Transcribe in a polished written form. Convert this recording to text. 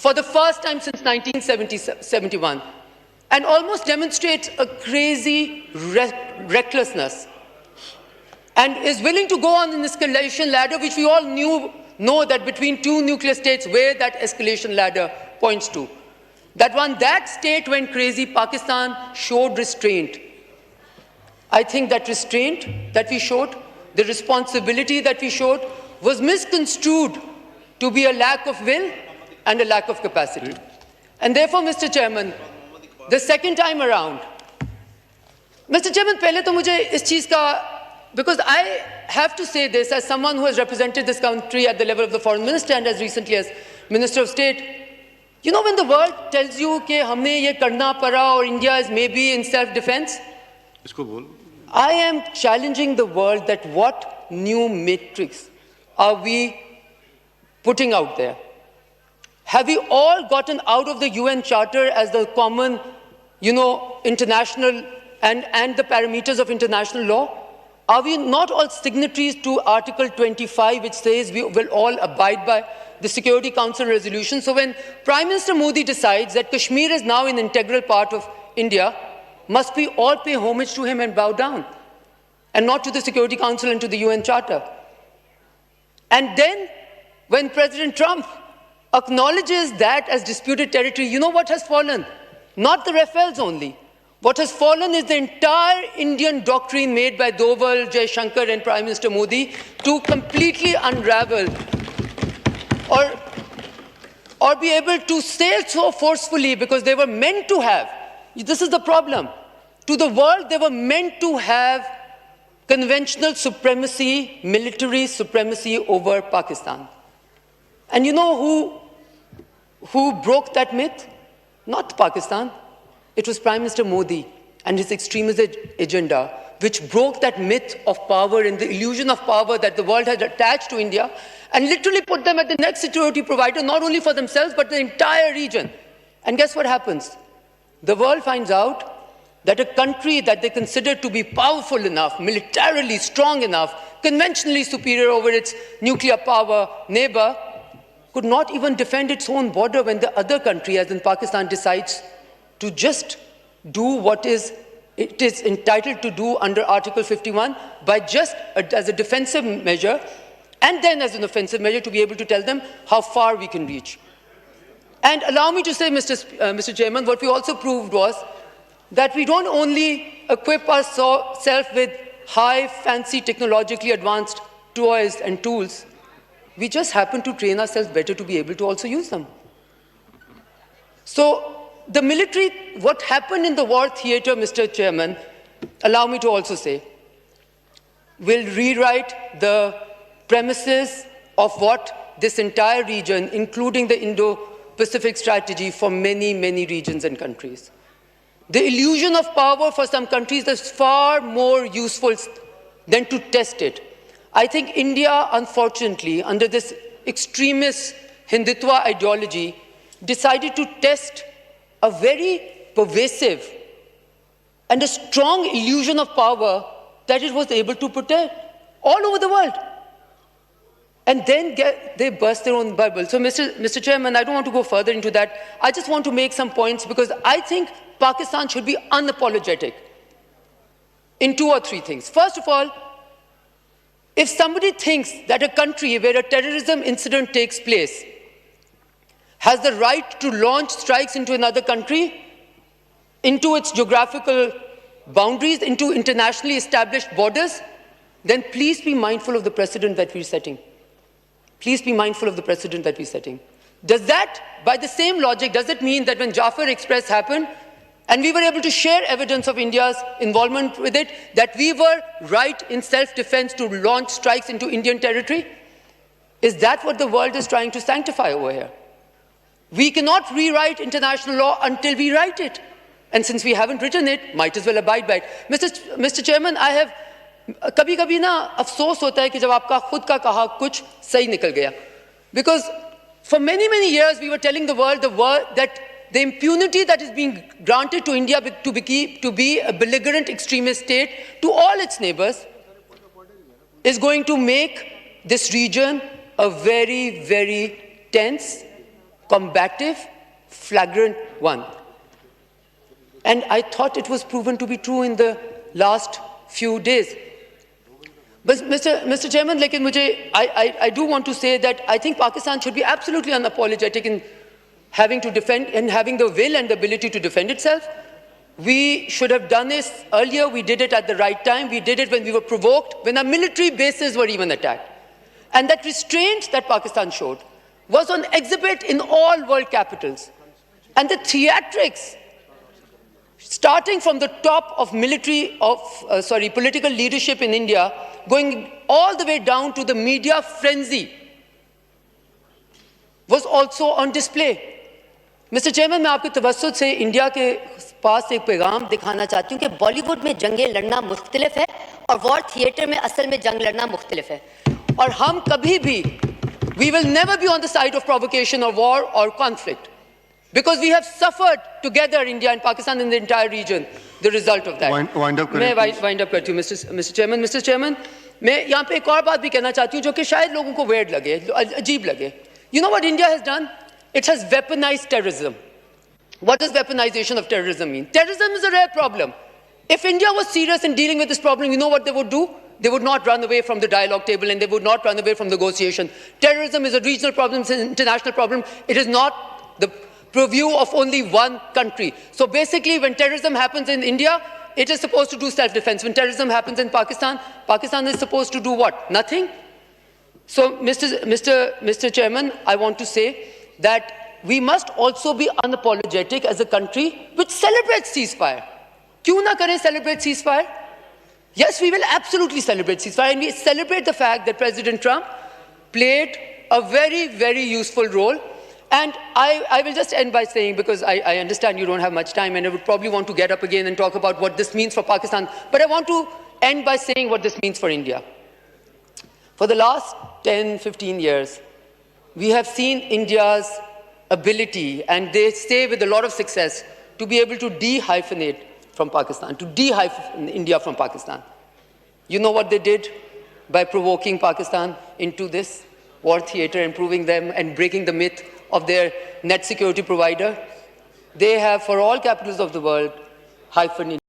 for the first time since 1971 and almost demonstrates a crazy recklessness and is willing to go on an escalation ladder, which we all know that between two nuclear states where that escalation ladder points to. That when that state went crazy, Pakistan showed restraint. I think that restraint that we showed, the responsibility that we showed, was misconstrued to be a lack of will and a lack of capacity. And therefore, Mr. Chairman, the second time around, Mr. Chairman, pehle to mujhe is cheez ka, because I have to say this as someone who has represented this country at the level of the Foreign Minister and as recently as Minister of State, you know, when the world tells you that humne ye karna para or India is maybe in self-defense, I am challenging the world that what new matrix are we putting out there? Have we all gotten out of the UN Charter as the common, international and the parameters of international law? Are we not all signatories to Article 25, which says we will all abide by the Security Council resolution? So when Prime Minister Modi decides that Kashmir is now an integral part of India, must we all pay homage to him and bow down, and not to the Security Council and to the UN Charter? And then, when President Trump acknowledges that as disputed territory, you know what has fallen? Not the Rafales only. What has fallen is the entire Indian doctrine made by Doval, Jaishankar and Prime Minister Modi to completely unravel or be able to say so forcefully, because they were meant to have, this is the problem, to the world they were meant to have conventional supremacy, military supremacy over Pakistan. And you know who broke that myth? Not Pakistan. It was Prime Minister Modi and his extremist agenda, which broke that myth of power and the illusion of power that the world had attached to India and literally put them at the next security provider, not only for themselves, but the entire region. And guess what happens? The world finds out that a country that they consider to be powerful enough, militarily strong enough, conventionally superior over its nuclear power neighbor, could not even defend its own border when the other country, as in Pakistan, decides to just do what it is entitled to do under Article 51 by just as a defensive measure and then as an offensive measure to be able to tell them how far we can reach. And allow me to say, Mr. Chairman, what we also proved was that we don't only equip ourselves with high, fancy, technologically advanced toys and tools, we just happen to train ourselves better to be able to also use them. So, the military, what happened in the war theatre, Mr. Chairman, allow me to also say, will rewrite the premises of what this entire region, including the Indo-Pacific strategy for many, many regions and countries. The illusion of power for some countries is far more useful than to test it. I think India, unfortunately, under this extremist Hindutva ideology, decided to test a very pervasive and a strong illusion of power that it was able to protect all over the world. And then they burst their own bubble. So, Mr. Chairman, I don't want to go further into that. I just want to make some points because I think Pakistan should be unapologetic in two or three things. First of all, if somebody thinks that a country where a terrorism incident takes place has the right to launch strikes into another country, into its geographical boundaries, into internationally established borders, then please be mindful of the precedent that we're setting. Please be mindful of the precedent that we're setting. Does that, by the same logic, does it mean that when Jafar Express happened, and we were able to share evidence of India's involvement with it, that we were right in self-defense to launch strikes into Indian territory? Is that what the world is trying to sanctify over here? We cannot rewrite international law until we write it. And since we haven't written it, might as well abide by it. Mr. Chairman, I have कभी-कभी ना अफसोस होता है कि जब आपका खुद का कहा कुछ सही निकल गया. Because for many, many years we were telling the world that the impunity that is being granted to India to be a belligerent extremist state to all its neighbors is going to make this region a very, very tense combative, flagrant one. And I thought it was proven to be true in the last few days. But Mr. Chairman, I do want to say that I think Pakistan should be absolutely unapologetic in having to defend and having the will and the ability to defend itself. We should have done this earlier. We did it at the right time. We did it when we were provoked, when our military bases were even attacked. And that restraint that Pakistan showed was on exhibit in all world capitals. And the theatrics, starting from the top of political leadership in India, going all the way down to the media frenzy, was also on display. Mr. Chairman, मैं आपके तवज्जुह से India के पास एक पैगाम दिखाना चाहती हूँ कि बॉलीवुड में जंगें लड़ना मुख्तलिफ है और वॉर थिएटर में असल में जंग लड़ना मुख्तलिफ है और हम कभी भी we will never be on the side of provocation or war or conflict because we have suffered together, India and Pakistan and the entire region, the result of that. Wind up, मैं wind up करती हूँ, Mr. Chairman. Mr. Chairman, मैं यहाँ पे एक और बात भी कहना चाहती हूँ जो कि शायद लोगों को weird लगे, अजीब लगे. You know what India has done? It has weaponized terrorism. What does weaponization of terrorism mean? Terrorism is a rare problem. If India was serious in dealing with this problem, you know what they would do? They would not run away from the dialogue table and they would not run away from negotiation. Terrorism is a regional problem, it's an international problem. It is not the purview of only one country. So basically, when terrorism happens in India, it is supposed to do self-defense. When terrorism happens in Pakistan, Pakistan is supposed to do what? Nothing. So, Mr. Chairman, I want to say that we must also be unapologetic as a country which celebrates ceasefire. Kyun na kare celebrate ceasefire? Yes, we will absolutely celebrate ceasefire, and we celebrate the fact that President Trump played a very, very useful role. And I will just end by saying, because I understand you don't have much time and I would probably want to get up again and talk about what this means for Pakistan, but I want to end by saying what this means for India. For the last 10, 15 years, we have seen India's ability, and they say with a lot of success, to be able to de-hyphenate from Pakistan, to de-hyphen India from Pakistan. You know what they did by provoking Pakistan into this war theater, improving them and breaking the myth of their net security provider? They have, for all capitals of the world, hyphenated